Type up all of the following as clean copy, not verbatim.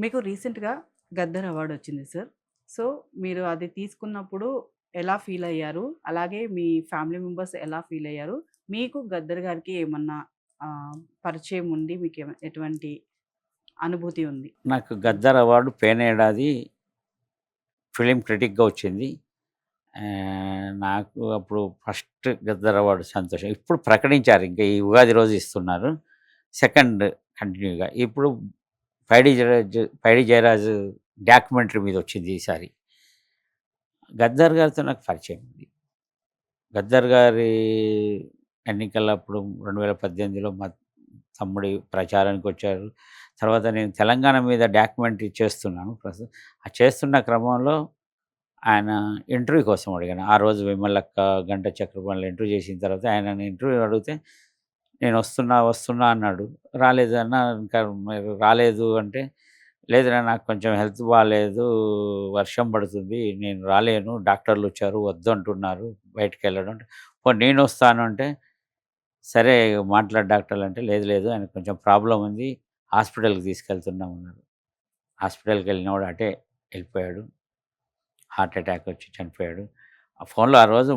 మీకు రీసెంట్‌గా 'గద్దర్' అవార్డ్ వచ్చింది సార్. సో, మీరు అది తీసుకున్నప్పుడు ఎలా ఫీల్ అయ్యారు? అలాగే మీ ఫ్యామిలీ మెంబర్స్ ఎలా ఫీల్ అయ్యారు? మీకు 'గద్దర్' గారికి ఏమన్నా పరిచయం ఉండి ఎటువంటి అనుభూతి ఉంది? నాకు హ్మ్. 'గద్దర్' అవార్డు పోయినేడాది ఫిల్మ్ క్రిటిక్‌గా వచ్చింది. నాకు అప్పుడు ఫస్ట్ 'గద్దర్' అవార్డు సంతోషం. ఇప్పుడు ప్రకటించారు. ఇంకా ఈ ఉగాది రోజు ఇస్తున్నారు. సెకండ్ కంటిన్యూగా. ఇప్పుడు 'పైడి జయరాజు' డాక్యుమెంటరీ మీద వచ్చింది ఈసారి. 'గద్దర్' గారితో నాకు పరిచయం ఉంది. 'గద్దర్' గారి ఎన్నికలప్పుడు 2018లో మా తమ్ముడి ప్రచారానికొచ్చారు. తర్వాత నేను తెలంగాణ మీద డాక్యుమెంటరీ చేస్తున్నాను ప్రస్తుతం. ఆ చేస్తున్న క్రమంలో ఆయన ఇంటర్వ్యూ కోసం అడిగాను. ఆ రోజు విమలక్క, గంట చక్రపాణిలో ఇంటర్వ్యూ చేసిన తర్వాత ఆయనని ఇంటర్వ్యూ అడిగితే, "నేను వస్తున్నా, వస్తున్నా" అన్నాడు. "రాలేదు అన్నా ఇంకా మీరు రాలేదు" అంటే, "లేదురా నాకు కొంచెం హెల్త్ బాలేదు. వర్షం పడుతుంది. నేను రాలేను. డాక్టర్లొచ్చారు. వద్దంటున్నారు బయటికెళ్ళడం" అంటే, "పోనీ నేనొస్తాను" అంటే, "సరే మాట్లాడు డాక్టర్లంటే" "లేదు లేదు ఆయనకు కొంచెం ప్రాబ్లమ్ ఉంది. హాస్పిటల్‌కి తీసుకెళ్తున్నాం" అన్నారు. హాస్పిటల్‌కెళ్ళినోడు అటే ఎళ్ళిపోయాడు. హార్ట్ అటాక్ వచ్చి చనిపోయాడు. ఆ ఫోన్‌లో ఆ రోజు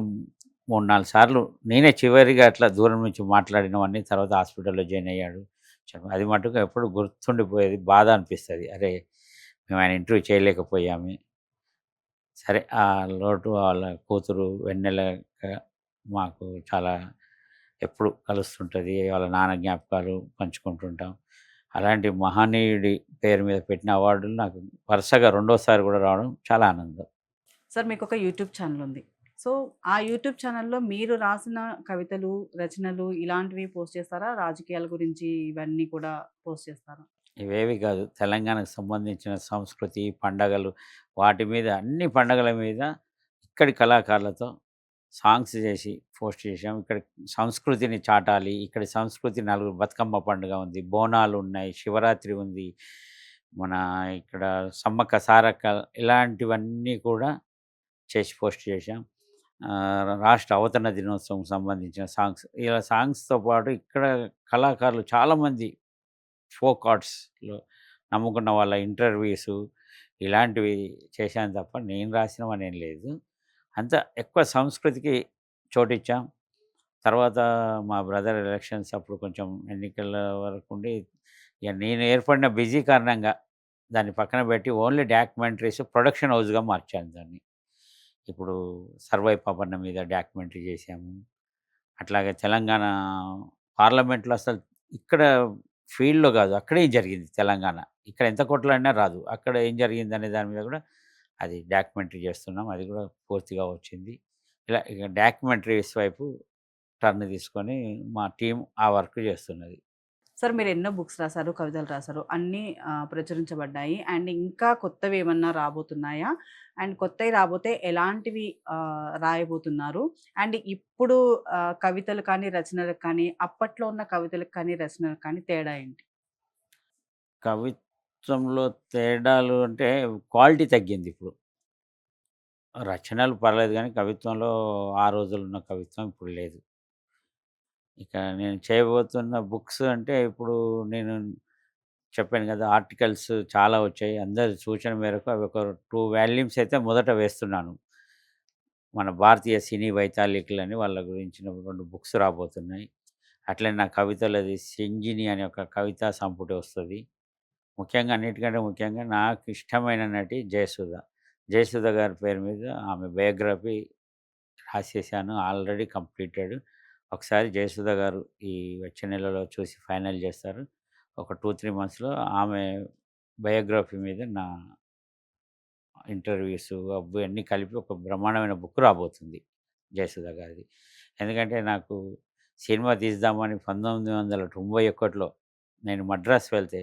3, 4 సార్లు నేనే చివరిగా అట్లా దూరం నుంచి మాట్లాడినవన్నీ తర్వాత హాస్పిటల్‌లో జాయిన్ అయ్యాడు. అది మటుకు ఎప్పుడు గుర్తుండిపోయేది. బాధ అనిపిస్తది. అరే! మేము ఆయన ఇంటర్వ్యూ చేయలేకపోయామే. సరే ఆ లోటు వాళ్ళ కూతురు వెన్నెలక మాకు చాలా ఎప్పుడు కలుస్తుంటది. వాళ్ళ నాన్న జ్ఞాపకాలు పంచుకుంటుంటాం. అలాంటి మహనీయుడి పేరు మీద పెట్టిన అవార్డులు నాకు వరుసగా రెండోసారి కూడా రావడం చాలా ఆనందం. సార్ మీకొక యూట్యూబ్ ఛానెల్ ఉంది. సో, ఆ యూట్యూబ్ ఛానెల్‌లో మీరు రాసిన కవితలు, రచనలు ఇలాంటివి పోస్ట్ చేస్తారా? రాజకీయాల గురించి ఇవన్నీ కూడా పోస్ట్ చేస్తారా? ఇవేవి కాదు. తెలంగాణకు సంబంధించిన సంస్కృతి, పండగలు వాటి మీద అన్ని పండగల మీద ఇక్కడి కళాకారులతో సాంగ్స్ చేసి పోస్ట్ చేశాం. ఇక్కడ సంస్కృతిని చాటాలి. ఇక్కడి సంస్కృతి నలుగురు బతుకమ్మ పండుగ ఉంది. బోనాలున్నాయి. శివరాత్రి ఉంది. మన ఇక్కడ సమ్మక్క సారక్క ఇలాంటివన్నీ కూడా చేసి పోస్ట్ చేశాం. రాష్ట్ర అవతరణ దినోత్సవం సంబంధించిన సాంగ్స్. ఇలా సాంగ్స్‌తో పాటు ఇక్కడ కళాకారులు చాలామంది ఫోక్ ఆర్ట్స్‌లో నమ్ముకున్న వాళ్ళ ఇంటర్వ్యూసు ఇలాంటివి చేశాను తప్ప నేను రాసినవనేం లేదు. అంతా ఎక్కువ సంస్కృతికి చోటిచ్చాం. తర్వాత మా బ్రదర్ ఎలక్షన్స్ అప్పుడు కొంచెం ఎన్నికల వరకుండి ఇక నేను ఏర్పడిన బిజీ కారణంగా దాన్ని పక్కన పెట్టి ఓన్లీ డాక్యుమెంటరీస్ ప్రొడక్షన్ హౌస్‌గా మార్చాను దాన్ని. ఇప్పుడు 'సర్వై పాపన్న' మీద డాక్యుమెంటరీ చేశాము. అట్లాగే తెలంగాణ పార్లమెంట్‌లో అసలు ఇక్కడ ఫీల్డ్‌లో గాదు. అక్కడే జరిగింది తెలంగాణ. ఇక్కడ ఎంత కొట్లాడినా రాదు. అక్కడ ఏం జరిగిందనే దాని మీద గూడా అది డాక్యుమెంటరీ చేస్తున్నాం. అది గూడా పూర్తిగా వచ్చింది. ఇలా ఇక డాక్యుమెంటరీస్ వైపు టర్న్ తీసుకొని మా టీమ్ ఆ వర్క్ చేస్తున్నది. సార్ మీరెన్నో బుక్స్ రాసారు, కవితలు రాసారు. అన్నీ ప్రచురించబడ్డాయి. అండ్ ఇంకా కొత్తవేమన్నా రాబోతున్నాయా? అండ్ కొత్తయి రాబోతే ఎలాంటివి రాయబోతున్నారు? అండ్ ఇప్పుడు కవితలు కానీ, రచనలకు కానీ, అప్పట్లో ఉన్న కవితలకు కానీ, రచనలకు కానీ తేడా ఏంటి? కవిత్వంలో తేడాలు అంటే క్వాలిటీ తగ్గిందిప్పుడు. రచనలు పర్లేదు గానీ కవిత్వంలో ఆ రోజులున్న కవిత్వం ఇప్పుడు లేదు. ఇక నేను చేయబోతున్న బుక్స్ అంటే ఇప్పుడు నేను చెప్పాను కదా! ఆర్టికల్స్ చాలా వచ్చాయి. అందరి సూచన మేరకు అవి ఒక 2 వాల్యూమ్స్ అయితే మొదట వేస్తున్నాను. మన భారతీయ సినీ వైతాళికులని వాళ్ళ గురించిన 2 బుక్స్ రాబోతున్నాయి. అట్లనే నా కవితలది 'సింజిని' అనే ఒక కవితా సంపుటి వస్తది. ముఖ్యంగా అన్నిటికంటే ముఖ్యంగా నాకు ఇష్టమైన నటి జయసుధ. జయసుధ గారి పేరు మీద ఆమె బయోగ్రఫీ రాసేసాను. Already completed. ఒకసారి జయసుధ గారు ఈ వచ్చే నెలలో చూసి ఫైనల్ చేస్తారు. ఒక 2, 3 మంత్స్‌లో ఆమె బయోగ్రఫీ మీద నా ఇంటర్వ్యూస్ అవి అన్నీ కలిపి ఒక బ్రహ్మాండమైన బుక్ రాబోతుంది జయసుధ గారిది. ఎందుకంటే నాకు సినిమా తీద్దామని 1991లో నేను మద్రాస్ వెళ్తే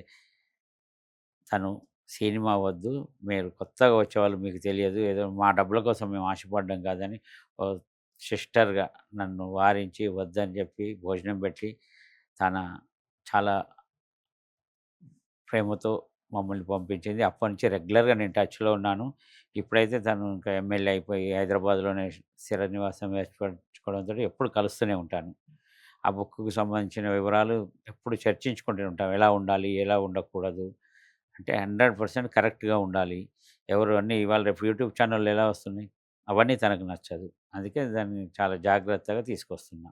తను సినిమా వద్దు. మీరు కొత్తగా వచ్చేవాళ్ళు మీకు తెలియదు. ఏదో మా డబ్బుల కోసం మేము ఆశపడ్డం కాదని ఓ సిస్టర్‌గా నన్ను వారించి వద్దని చెప్పి భోజనం పెట్టి తన చాలా ప్రేమతో మమ్మల్ని పంపించింది. అప్పటినుంచి రెగ్యులర్‌గా నేను టచ్‌లో ఉన్నాను. ఇప్పుడైతే తను ఇంకా ఎమ్మెల్యే అయిపోయి హైదరాబాద్‌లోనే స్థిర నివాసం ఏర్పరచుకోవడంతోటి ఎప్పుడు కలుస్తూనే ఉంటాను. ఆ బుక్‌కి సంబంధించిన వివరాలు ఎప్పుడు చర్చించుకుంటూనే ఉంటాం. ఎలా ఉండాలి? ఎలా ఉండకూడదు? అంటే 100% కరెక్ట్‌గా ఉండాలి. ఎవరు అన్నీ ఇవాళ రేపు యూట్యూబ్ ఛానెల్‌లు ఎలా వస్తున్నాయి? అవన్నీ తనకు నచ్చదు. అందుకే దాన్ని చాలా జాగ్రత్తగా తీసుకొస్తున్నా.